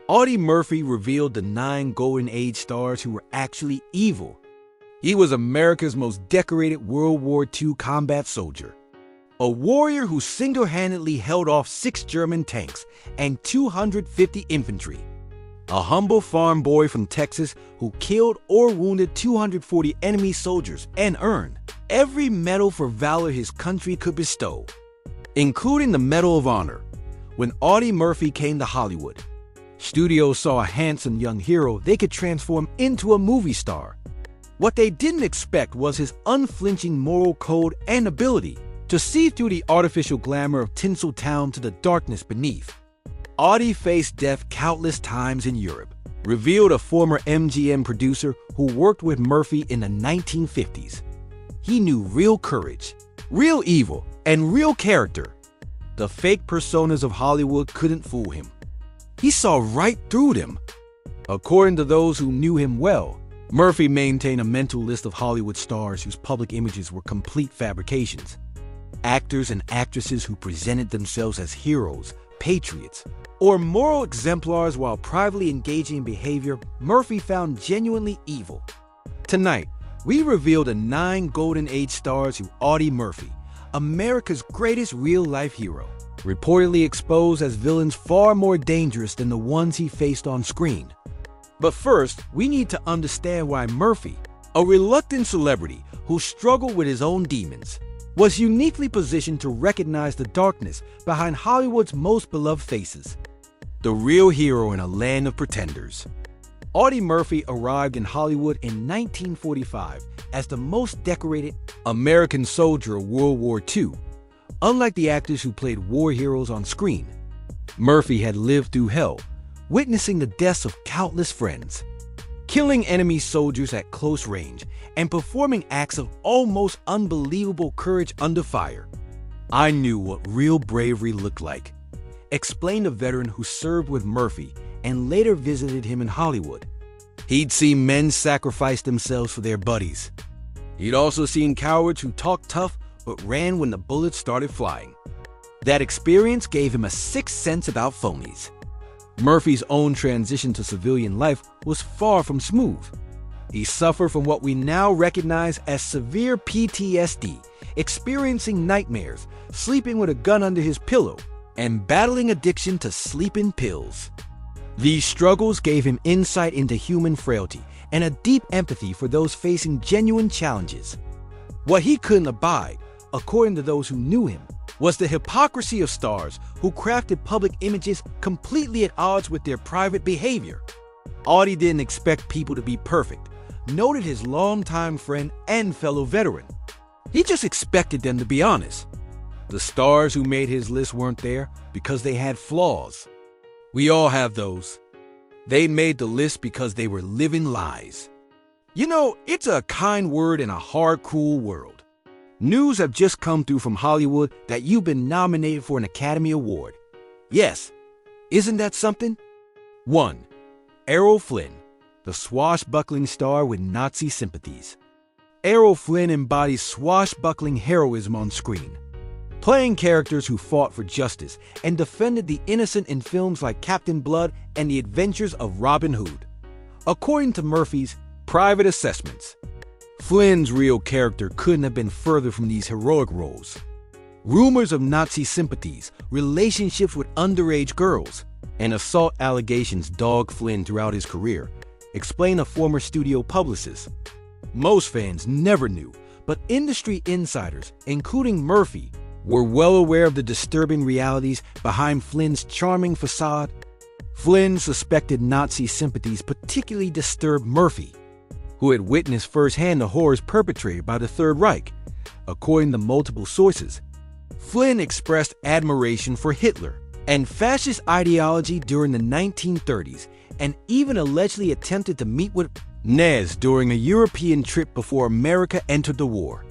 Audie Murphy revealed the 9 Golden Age stars who were actually evil. He was America's most decorated World War II combat soldier. A warrior who single-handedly held off 6 German tanks and 250 infantry. A humble farm boy from Texas who killed or wounded 240 enemy soldiers and earned every medal for valor his country could bestow, including the Medal of Honor. When Audie Murphy came to Hollywood, studios saw a handsome young hero they could transform into a movie star. What they didn't expect was his unflinching moral code and ability to see through the artificial glamour of Tinseltown to the darkness beneath. Audie faced death countless times in Europe, revealed a former MGM producer who worked with Murphy in the 1950s. He knew real courage, real evil, and real character. The fake personas of Hollywood couldn't fool him. He saw right through them. According to those who knew him well, Murphy maintained a mental list of Hollywood stars whose public images were complete fabrications. Actors and actresses who presented themselves as heroes, patriots, or moral exemplars while privately engaging in behavior Murphy found genuinely evil. Tonight, we reveal the 9 Golden Age stars who Audie Murphy, America's greatest real-life hero, reportedly exposed as villains far more dangerous than the ones he faced on screen. But first, we need to understand why Murphy, a reluctant celebrity who struggled with his own demons, was uniquely positioned to recognize the darkness behind Hollywood's most beloved faces. The real hero in a land of pretenders. Audie Murphy arrived in Hollywood in 1945 as the most decorated American soldier of World War II. Unlike the actors who played war heroes on screen, Murphy had lived through hell, witnessing the deaths of countless friends, killing enemy soldiers at close range, and performing acts of almost unbelievable courage under fire. "I knew what real bravery looked like," explained a veteran who served with Murphy and later visited him in Hollywood. He'd seen men sacrifice themselves for their buddies. He'd also seen cowards who talked tough but ran when the bullets started flying. That experience gave him a sixth sense about phonies. Murphy's own transition to civilian life was far from smooth. He suffered from what we now recognize as severe PTSD, experiencing nightmares, sleeping with a gun under his pillow, and battling addiction to sleeping pills. These struggles gave him insight into human frailty and a deep empathy for those facing genuine challenges. What he couldn't abide, according to those who knew him, was the hypocrisy of stars who crafted public images completely at odds with their private behavior. Audie didn't expect people to be perfect, noted his longtime friend and fellow veteran. He just expected them to be honest. The stars who made his list weren't there because they had flaws. We all have those. They made the list because they were living lies. You know, it's a kind word in a hard, cruel world. News have just come through from Hollywood that you've been nominated for an Academy Award. Yes, isn't that something? 1. Errol Flynn, the swashbuckling star with Nazi sympathies. Errol Flynn embodies swashbuckling heroism on screen, playing characters who fought for justice and defended the innocent in films like Captain Blood and The Adventures of Robin Hood. According to Murphy's private assessments, Flynn's real character couldn't have been further from these heroic roles. Rumors of Nazi sympathies, relationships with underage girls, and assault allegations dogged Flynn throughout his career, explained a former studio publicist. Most fans never knew, but industry insiders, including Murphy, were well aware of the disturbing realities behind Flynn's charming facade. Flynn's suspected Nazi sympathies particularly disturbed Murphy, who had witnessed firsthand the horrors perpetrated by the Third Reich. According to multiple sources, Flynn expressed admiration for Hitler and fascist ideology during the 1930s and even allegedly attempted to meet with Nez during a European trip before America entered the war.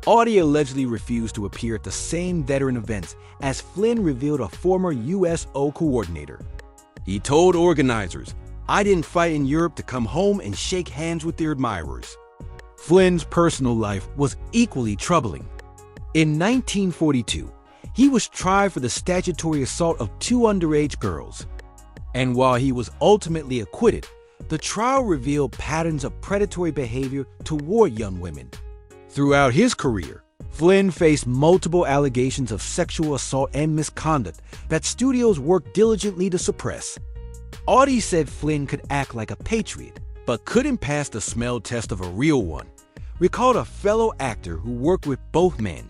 Audie allegedly refused to appear at the same veteran events as Flynn revealed a former USO coordinator. He told organizers, "I didn't fight in Europe to come home and shake hands with their admirers." Flynn's personal life was equally troubling. In 1942, he was tried for the statutory assault of 2 underage girls. And while he was ultimately acquitted, the trial revealed patterns of predatory behavior toward young women. Throughout his career, Flynn faced multiple allegations of sexual assault and misconduct that studios worked diligently to suppress. Audie said Flynn could act like a patriot, but couldn't pass the smell test of a real one, recalled a fellow actor who worked with both men.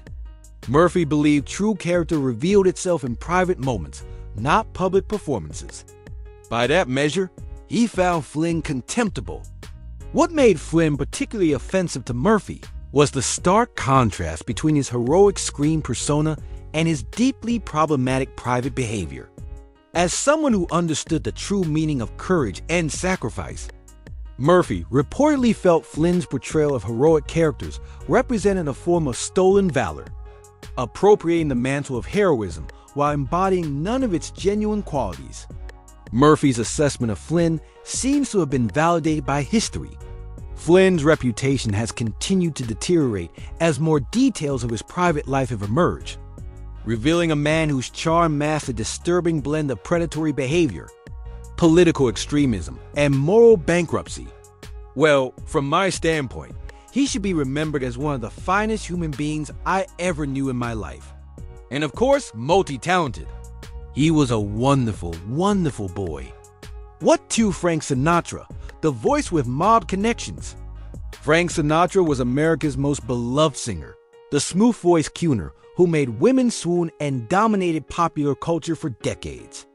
Murphy believed true character revealed itself in private moments, not public performances. By that measure, he found Flynn contemptible. What made Flynn particularly offensive to Murphy was the stark contrast between his heroic screen persona and his deeply problematic private behavior. As someone who understood the true meaning of courage and sacrifice, Murphy reportedly felt Flynn's portrayal of heroic characters represented a form of stolen valor, appropriating the mantle of heroism while embodying none of its genuine qualities. Murphy's assessment of Flynn seems to have been validated by history. Flynn's reputation has continued to deteriorate as more details of his private life have emerged, revealing a man whose charm masked a disturbing blend of predatory behavior, political extremism, and moral bankruptcy. Well, from my standpoint, he should be remembered as one of the finest human beings I ever knew in my life. And of course, multi-talented. He was a wonderful, wonderful boy. What to Frank Sinatra, the voice with mob connections? Frank Sinatra was America's most beloved singer, the smooth-voiced crooner who made women swoon and dominated popular culture for decades.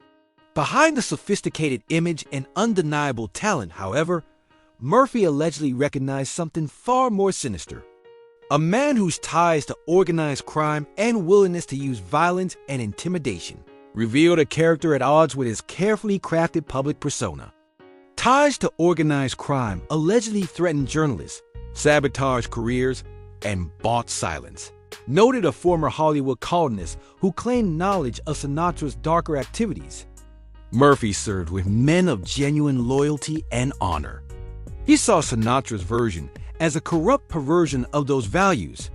Behind the sophisticated image and undeniable talent, however, Murphy allegedly recognized something far more sinister. A man whose ties to organized crime and willingness to use violence and intimidation revealed a character at odds with his carefully crafted public persona. Ties to organized crime allegedly threatened journalists, sabotaged careers, and bought silence, noted a former Hollywood columnist who claimed knowledge of Sinatra's darker activities. Murphy served with men of genuine loyalty and honor. He saw Sinatra's version as a corrupt perversion of those values.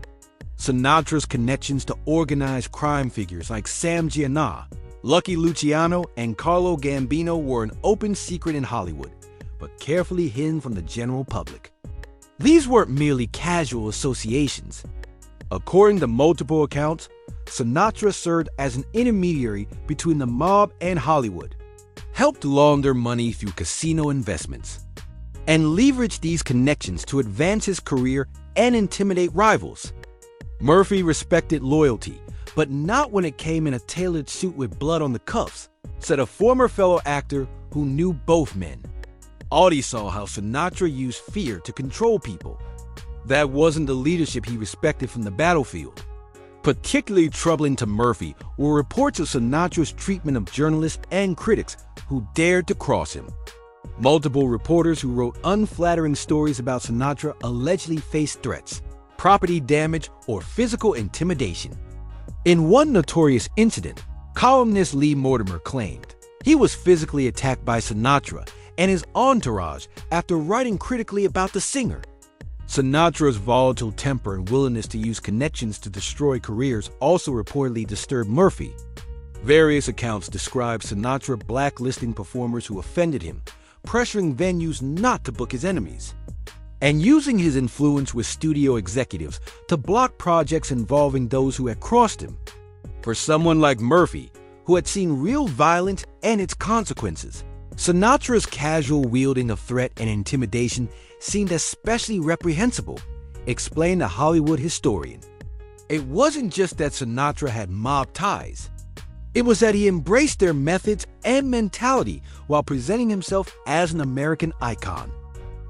Sinatra's connections to organized crime figures like Sam Gianna, Lucky Luciano, and Carlo Gambino were an open secret in Hollywood, but carefully hidden from the general public. These weren't merely casual associations. According to multiple accounts, Sinatra served as an intermediary between the mob and Hollywood, helped launder money through casino investments, and leveraged these connections to advance his career and intimidate rivals. Murphy respected loyalty, but not when it came in a tailored suit with blood on the cuffs, said a former fellow actor who knew both men. Audie saw how Sinatra used fear to control people. That wasn't the leadership he respected from the battlefield. Particularly troubling to Murphy were reports of Sinatra's treatment of journalists and critics who dared to cross him. Multiple reporters who wrote unflattering stories about Sinatra allegedly faced threats, property damage, or physical intimidation. In one notorious incident, columnist Lee Mortimer claimed he was physically attacked by Sinatra and his entourage after writing critically about the singer. Sinatra's volatile temper and willingness to use connections to destroy careers also reportedly disturbed Murphy. Various accounts describe Sinatra blacklisting performers who offended him, pressuring venues not to book his enemies, and using his influence with studio executives to block projects involving those who had crossed him. For someone like Murphy, who had seen real violence and its consequences, Sinatra's casual wielding of threat and intimidation seemed especially reprehensible, explained a Hollywood historian. It wasn't just that Sinatra had mob ties. It was that he embraced their methods and mentality while presenting himself as an American icon.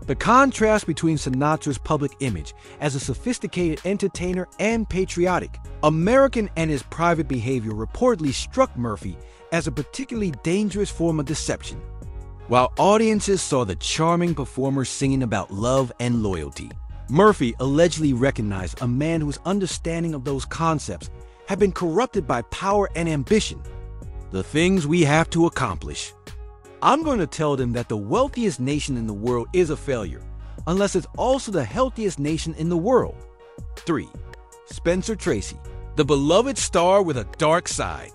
The contrast between Sinatra's public image as a sophisticated entertainer and patriotic American and his private behavior reportedly struck Murphy as a particularly dangerous form of deception. While audiences saw the charming performer singing about love and loyalty, Murphy allegedly recognized a man whose understanding of those concepts had been corrupted by power and ambition. The things we have to accomplish. I'm going to tell them that the wealthiest nation in the world is a failure, unless it's also the healthiest nation in the world. 3. Spencer Tracy, the beloved star with a dark side.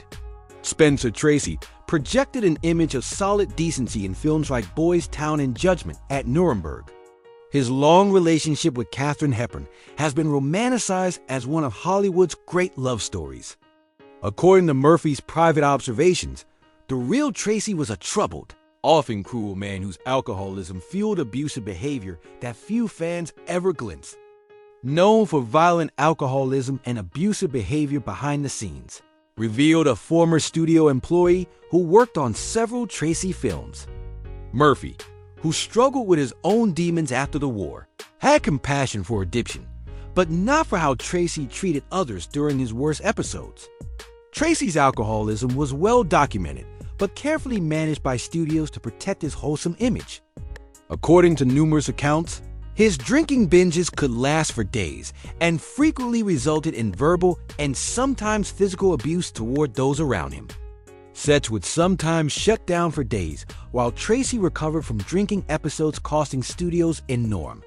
Spencer Tracy, projected an image of solid decency in films like Boys Town and Judgment at Nuremberg. His long relationship with Katharine Hepburn has been romanticized as one of Hollywood's great love stories. According to Murphy's private observations, the real Tracy was a troubled, often cruel man whose alcoholism fueled abusive behavior that few fans ever glimpsed. Known for violent alcoholism and abusive behavior behind the scenes, revealed a former studio employee who worked on several Tracy films. Murphy, who struggled with his own demons after the war, had compassion for addiction, but not for how Tracy treated others during his worst episodes. Tracy's alcoholism was well documented, but carefully managed by studios to protect his wholesome image. According to numerous accounts, his drinking binges could last for days and frequently resulted in verbal and sometimes physical abuse toward those around him. Sets would sometimes shut down for days while Tracy recovered from drinking episodes costing studios enormous.